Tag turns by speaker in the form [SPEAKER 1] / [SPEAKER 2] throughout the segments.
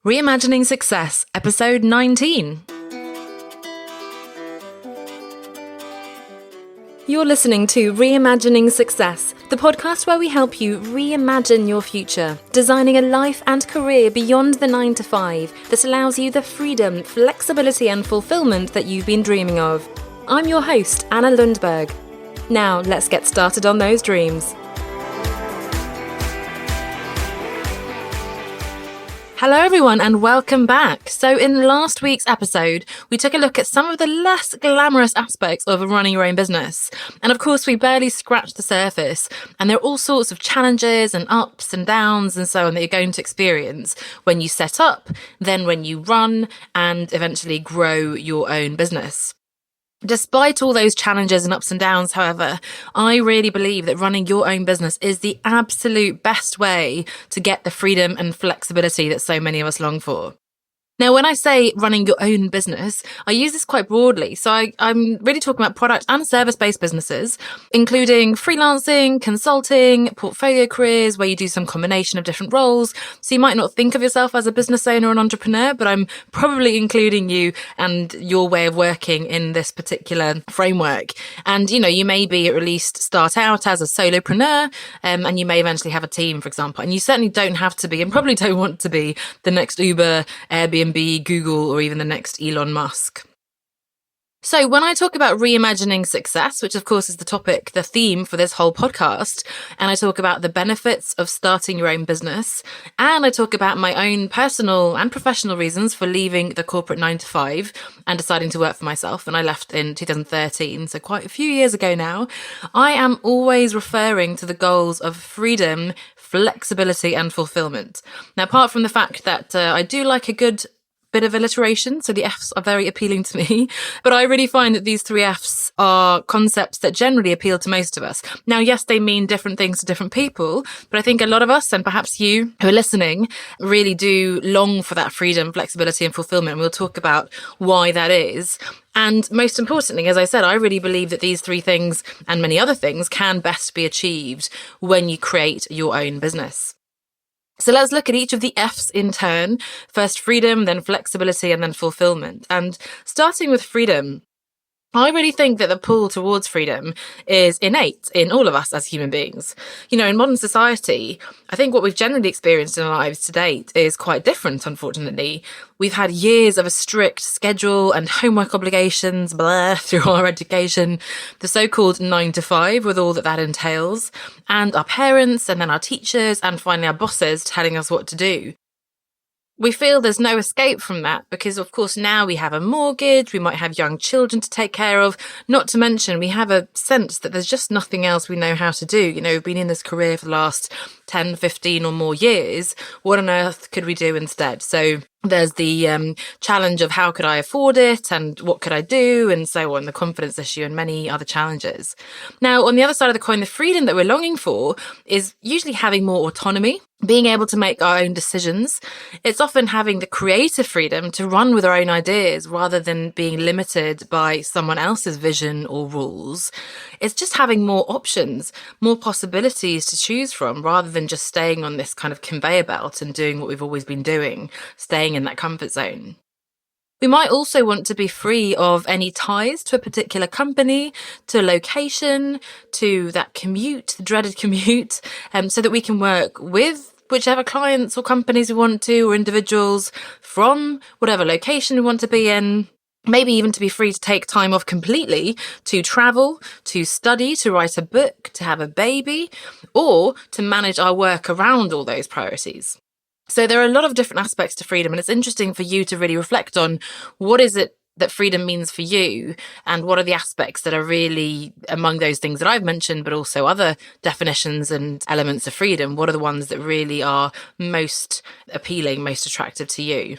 [SPEAKER 1] Reimagining Success, Episode 19. You're listening to Reimagining Success, the podcast where we help you reimagine your future, designing a life and career beyond the 9 to 5 that allows you the freedom, flexibility and fulfillment that you've been dreaming of. I'm your host, Anna Lundberg. Now, let's get started on those dreams. Hello everyone and welcome back. So in last week's episode, we took a look at some of the less glamorous aspects of running your own business. And of course, we barely scratched the surface. And there are all sorts of challenges and ups and downs and so on that you're going to experience when you set up, then when you run, and eventually grow your own business. Despite all those challenges and ups and downs, however, I really believe that running your own business is the absolute best way to get the freedom and flexibility that so many of us long for. Now, when I say running your own business, I use this quite broadly. So I'm really talking about product and service-based businesses, including freelancing, consulting, portfolio careers, where you do some combination of different roles. So you might not think of yourself as a business owner or an entrepreneur, but I'm probably including you and your way of working in this particular framework. And, you may be at least start out as a solopreneur, and you may eventually have a team, for example. And you certainly don't have to be and probably don't want to be the next Uber, Airbnb, Google, or even the next Elon Musk. So when I talk about reimagining success, which of course is the theme for this whole podcast, and I talk about the benefits of starting your own business, and I talk about my own personal and professional reasons for leaving the corporate 9 to 5 and deciding to work for myself, and I left in 2013, so quite a few years ago now, I am always referring to the goals of freedom, flexibility and fulfillment. Now, apart from the fact that I do like a good bit of alliteration, so the F's are very appealing to me, but I really find that these three F's are concepts that generally appeal to most of us. Now, yes, they mean different things to different people, but I think a lot of us, and perhaps you who are listening, really do long for that freedom, flexibility and fulfillment. And we'll talk about why that is. And most importantly, as I said, I really believe that these three things and many other things can best be achieved when you create your own business. So let's look at each of the F's in turn. First freedom, then flexibility, and then fulfillment. And starting with freedom, I really think that the pull towards freedom is innate in all of us as human beings. In modern society, I think what we've generally experienced in our lives to date is quite different, unfortunately. We've had years of a strict schedule and homework obligations, through our education, the so-called 9 to 5 with all that entails, and our parents and then our teachers and finally our bosses telling us what to do. We feel there's no escape from that because, of course, now we have a mortgage, we might have young children to take care of, not to mention we have a sense that there's just nothing else we know how to do. We've been in this career for the last 10, 15 or more years. What on earth could we do instead? So there's the challenge of how could I afford it and what could I do and so on, the confidence issue and many other challenges. Now, on the other side of the coin, the freedom that we're longing for is usually having more autonomy, being able to make our own decisions. It's often having the creative freedom to run with our own ideas rather than being limited by someone else's vision or rules. It's just having more options, more possibilities to choose from rather than just staying on this kind of conveyor belt and doing what we've always been doing, staying in that comfort zone. We might also want to be free of any ties to a particular company, to a location, to that commute, the dreaded commute, so that we can work with whichever clients or companies we want to, or individuals from whatever location we want to be in. Maybe even to be free to take time off completely, to travel, to study, to write a book, to have a baby, or to manage our work around all those priorities. So there are a lot of different aspects to freedom, and it's interesting for you to really reflect on what is it that freedom means for you, and what are the aspects that are really among those things that I've mentioned, but also other definitions and elements of freedom. What are the ones that really are most appealing, most attractive to you?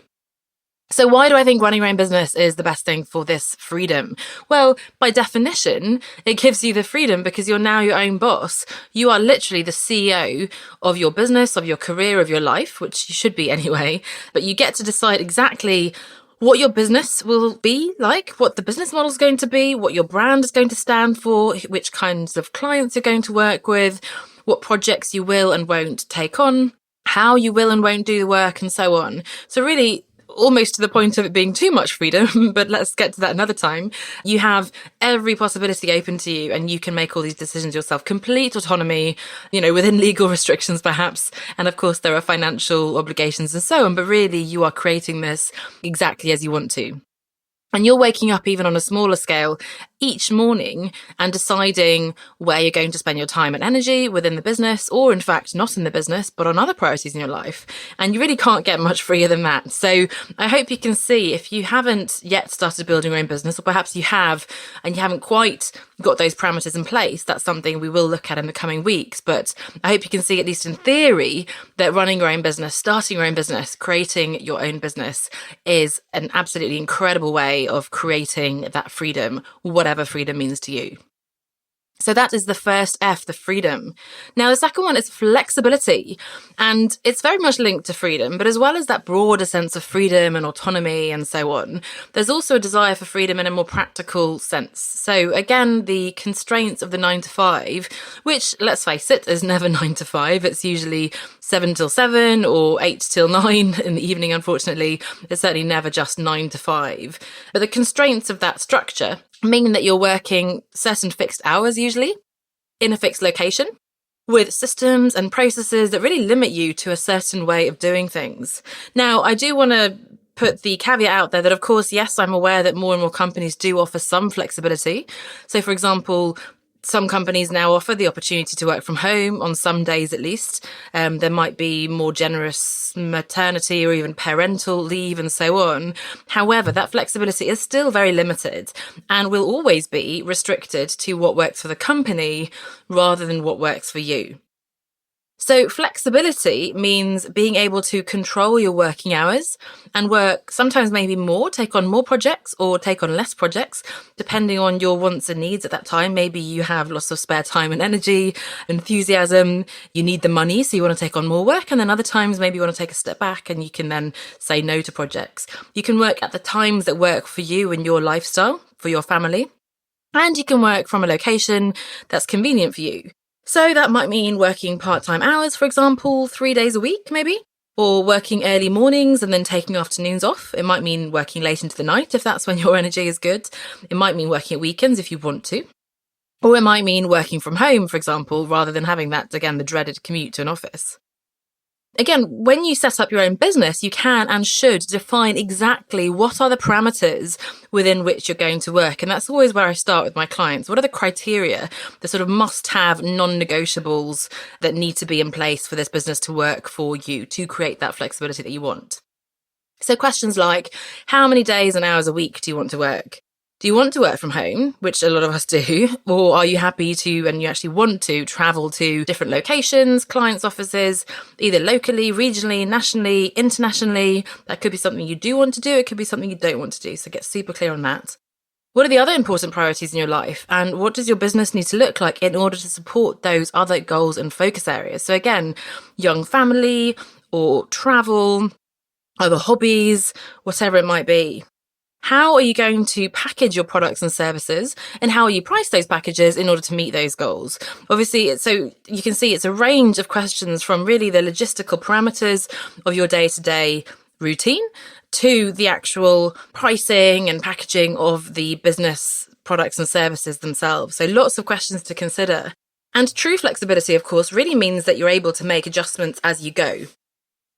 [SPEAKER 1] So why do I think running your own business is the best thing for this freedom? Well, by definition, it gives you the freedom because you're now your own boss. You are literally the CEO of your business, of your career, of your life, which you should be anyway, but you get to decide exactly what your business will be like, what the business model is going to be, what your brand is going to stand for, which kinds of clients you're going to work with, what projects you will and won't take on. how you will and won't do the work, and so on. So really, almost to the point of it being too much freedom, but let's get to that another time. You have every possibility open to you and you can make all these decisions yourself. Complete autonomy, within legal restrictions perhaps. And of course there are financial obligations and so on, but really you are creating this exactly as you want to. And you're waking up even on a smaller scale each morning and deciding where you're going to spend your time and energy within the business, or in fact, not in the business, but on other priorities in your life. And you really can't get much freer than that. So I hope you can see, if you haven't yet started building your own business, or perhaps you have and you haven't quite got those parameters in place, that's something we will look at in the coming weeks. But I hope you can see, at least in theory, that running your own business, starting your own business, creating your own business is an absolutely incredible way of creating that freedom, whatever freedom means to you. So that is the first F, the freedom. Now, the second one is flexibility. And it's very much linked to freedom, but as well as that broader sense of freedom and autonomy and so on, there's also a desire for freedom in a more practical sense. So again, the constraints of the 9 to 5, which, let's face it, is never 9 to 5. It's usually 7 till 7 or 8 till 9 in the evening, unfortunately. It's certainly never just 9 to 5. But the constraints of that structure mean that you're working certain fixed hours, usually in a fixed location, with systems and processes that really limit you to a certain way of doing things. Now, I do want to put the caveat out there that, of course, yes, I'm aware that more and more companies do offer some flexibility. So, for example, some companies now offer the opportunity to work from home on some days at least. There might be more generous maternity or even parental leave and so on. However, that flexibility is still very limited and will always be restricted to what works for the company rather than what works for you. So flexibility means being able to control your working hours and work sometimes maybe more, take on more projects or take on less projects, depending on your wants and needs at that time. Maybe you have lots of spare time and energy, enthusiasm, you need the money, so you want to take on more work. And then other times, maybe you want to take a step back and you can then say no to projects. You can work at the times that work for you and your lifestyle, for your family. And you can work from a location that's convenient for you. So that might mean working part-time hours, for example, 3 days a week, maybe, or working early mornings and then taking afternoons off. It might mean working late into the night if that's when your energy is good. It might mean working at weekends if you want to. Or it might mean working from home, for example, rather than having that, again, the dreaded commute to an office. Again, when you set up your own business, you can and should define exactly what are the parameters within which you're going to work. And that's always where I start with my clients. What are the criteria, the sort of must-have non-negotiables that need to be in place for this business to work for you, to create that flexibility that you want? So questions like, how many days and hours a week do you want to work? Do you want to work from home, which a lot of us do, or are you happy to, and you actually want to, travel to different locations, clients' offices, either locally, regionally, nationally, internationally? That could be something you do want to do. It could be something you don't want to do. So get super clear on that. What are the other important priorities in your life? And what does your business need to look like in order to support those other goals and focus areas? So again, young family or travel, other hobbies, whatever it might be. How are you going to package your products and services, and how will you price those packages in order to meet those goals? Obviously, so you can see it's a range of questions from really the logistical parameters of your day-to-day routine to the actual pricing and packaging of the business products and services themselves. So lots of questions to consider. And true flexibility, of course, really means that you're able to make adjustments as you go.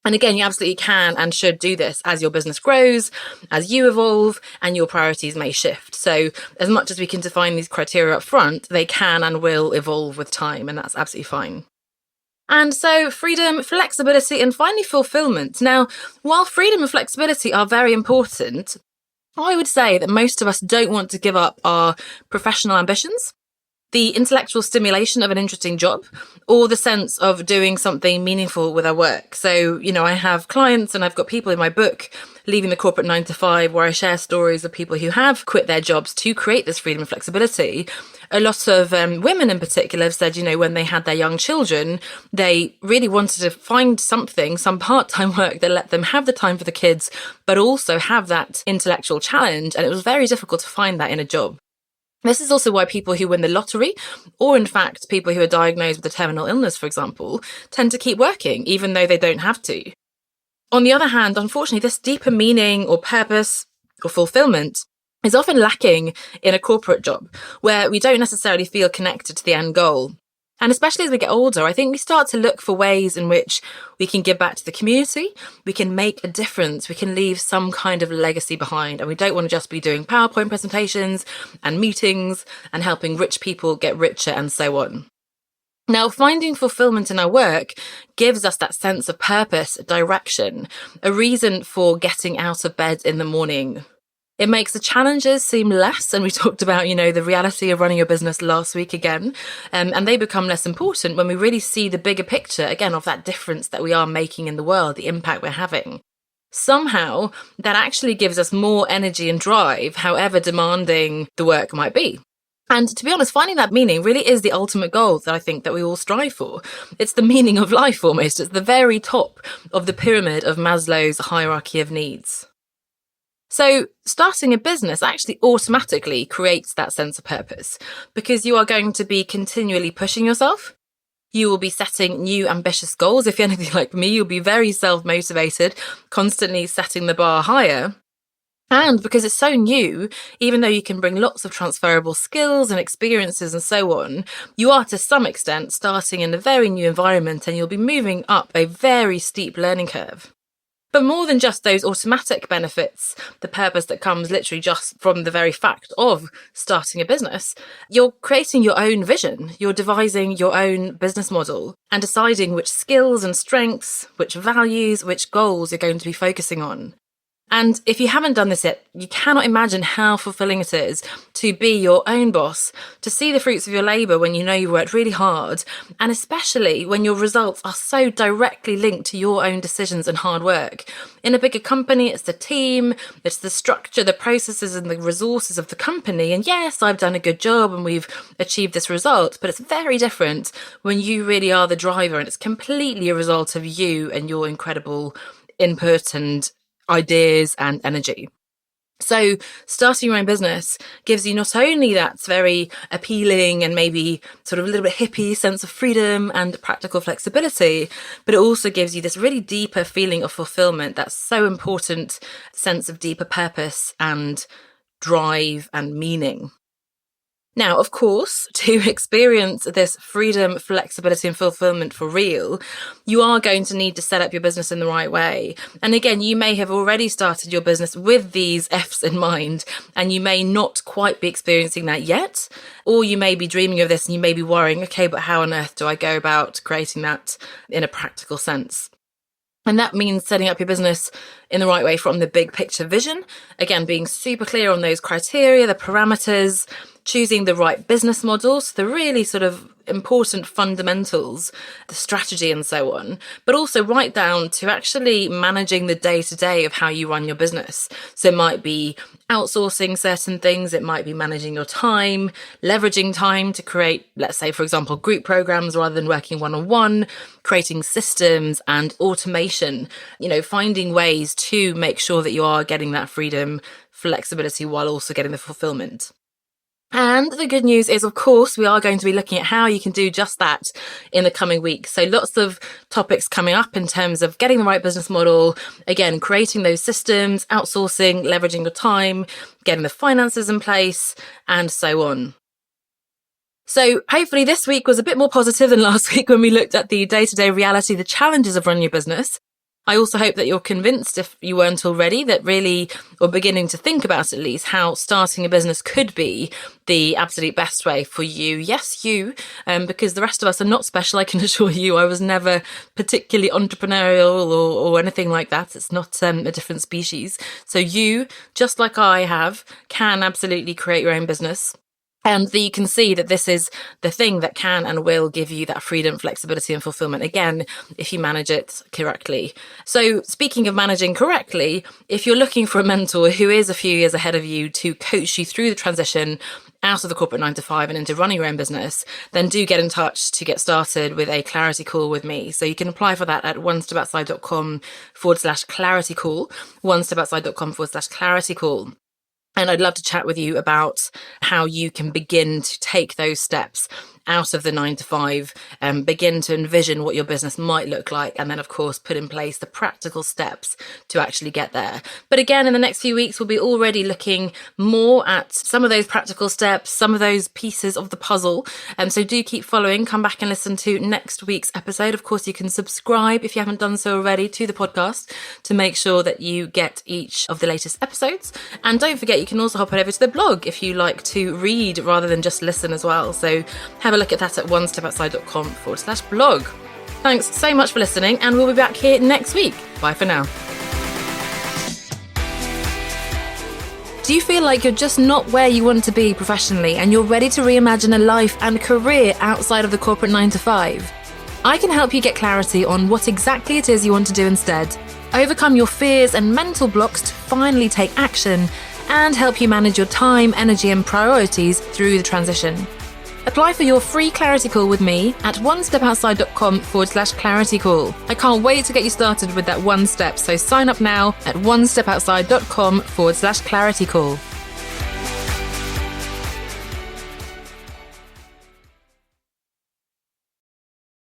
[SPEAKER 1] And again, you absolutely can and should do this as your business grows, as you evolve, and your priorities may shift. So as much as we can define these criteria up front, they can and will evolve with time, and that's absolutely fine. And so freedom, flexibility, and finally fulfilment. Now, while freedom and flexibility are very important, I would say that most of us don't want to give up our professional ambitions, the intellectual stimulation of an interesting job, or the sense of doing something meaningful with our work. So, I have clients and I've got people in my book, Leaving the Corporate 9 to 5, where I share stories of people who have quit their jobs to create this freedom and flexibility. A lot of women in particular have said, when they had their young children, they really wanted to find something, some part-time work that let them have the time for the kids, but also have that intellectual challenge. And it was very difficult to find that in a job. This is also why people who win the lottery, or in fact, people who are diagnosed with a terminal illness, for example, tend to keep working, even though they don't have to. On the other hand, unfortunately, this deeper meaning or purpose or fulfillment is often lacking in a corporate job, where we don't necessarily feel connected to the end goal. And especially as we get older, I think we start to look for ways in which we can give back to the community, we can make a difference, we can leave some kind of legacy behind. And we don't want to just be doing PowerPoint presentations and meetings and helping rich people get richer and so on. Now, finding fulfillment in our work gives us that sense of purpose, direction, a reason for getting out of bed in the morning. It makes the challenges seem less, and we talked about, the reality of running your business last week again, and they become less important when we really see the bigger picture, again, of that difference that we are making in the world, the impact we're having. Somehow, that actually gives us more energy and drive, however demanding the work might be. And to be honest, finding that meaning really is the ultimate goal that I think that we all strive for. It's the meaning of life almost. It's the very top of the pyramid of Maslow's hierarchy of needs. So starting a business actually automatically creates that sense of purpose because you are going to be continually pushing yourself. You will be setting new ambitious goals. If you're anything like me, you'll be very self-motivated, constantly setting the bar higher. And because it's so new, even though you can bring lots of transferable skills and experiences and so on, you are to some extent starting in a very new environment and you'll be moving up a very steep learning curve. But more than just those automatic benefits, the purpose that comes literally just from the very fact of starting a business, you're creating your own vision, you're devising your own business model and deciding which skills and strengths, which values, which goals you're going to be focusing on. And if you haven't done this yet, you cannot imagine how fulfilling it is to be your own boss, to see the fruits of your labour when you know you've worked really hard, and especially when your results are so directly linked to your own decisions and hard work. In a bigger company, it's the team, it's the structure, the processes and the resources of the company. And yes, I've done a good job and we've achieved this result, but it's very different when you really are the driver and it's completely a result of you and your incredible input and ideas and energy. So starting your own business gives you not only that very appealing and maybe sort of a little bit hippie sense of freedom and practical flexibility, but it also gives you this really deeper feeling of fulfillment, that so important sense of deeper purpose and drive and meaning. Now, of course, to experience this freedom, flexibility and fulfillment for real, you are going to need to set up your business in the right way. And again, you may have already started your business with these F's in mind, and you may not quite be experiencing that yet, or you may be dreaming of this and you may be worrying, okay, but how on earth do I go about creating that in a practical sense? And that means setting up your business in the right way from the big picture vision. Again, being super clear on those criteria, the parameters, choosing the right business models, the really sort of important fundamentals, the strategy and so on, but also right down to actually managing the day-to-day of how you run your business. So it might be outsourcing certain things, it might be managing your time, leveraging time to create, let's say, for example, group programs rather than working one-on-one, creating systems and automation, finding ways to make sure that you are getting that freedom, flexibility while also getting the fulfillment. And the good news is, of course, we are going to be looking at how you can do just that in the coming weeks. So lots of topics coming up in terms of getting the right business model, again, creating those systems, outsourcing, leveraging your time, getting the finances in place, and so on. So hopefully this week was a bit more positive than last week when we looked at the day-to-day reality, the challenges of running your business. I also hope that you're convinced, if you weren't already, that really, or beginning to think about at least, how starting a business could be the absolute best way for you. Yes, you, because the rest of us are not special, I can assure you. I was never particularly entrepreneurial or anything like that. It's not a different species. So you, just like I have, can absolutely create your own business. And you can see that this is the thing that can and will give you that freedom, flexibility and fulfillment, again, if you manage it correctly. So speaking of managing correctly, if you're looking for a mentor who is a few years ahead of you to coach you through the transition out of the corporate 9 to 5 and into running your own business, then do get in touch to get started with a clarity call with me. So you can apply for that at onestepoutside.com/clarity call, onestepoutside.com/clarity call. And I'd love to chat with you about how you can begin to take those steps out of the 9 to 5, begin to envision what your business might look like, and then of course put in place the practical steps to actually get there. But again, in the next few weeks, we'll be already looking more at some of those practical steps, some of those pieces of the puzzle. So do keep following. Come back and listen to next week's episode. Of course, you can subscribe if you haven't done so already to the podcast to make sure that you get each of the latest episodes. And don't forget, you can also hop on over to the blog if you like to read rather than just listen as well. So have a look at that at onestepoutside.com/blog. Thanks so much for listening, and we'll be back here next week. Bye for now. Do you feel like you're just not where you want to be professionally and you're ready to reimagine a life and career outside of the corporate 9 to 5? I can help you get clarity on what exactly it is you want to do instead, overcome your fears and mental blocks to finally take action, and help you manage your time, energy and priorities through the transition. Apply for your free clarity call with me at onestepoutside.com/clarity call. I can't wait to get you started with that one step, so sign up now at onestepoutside.com/clarity call.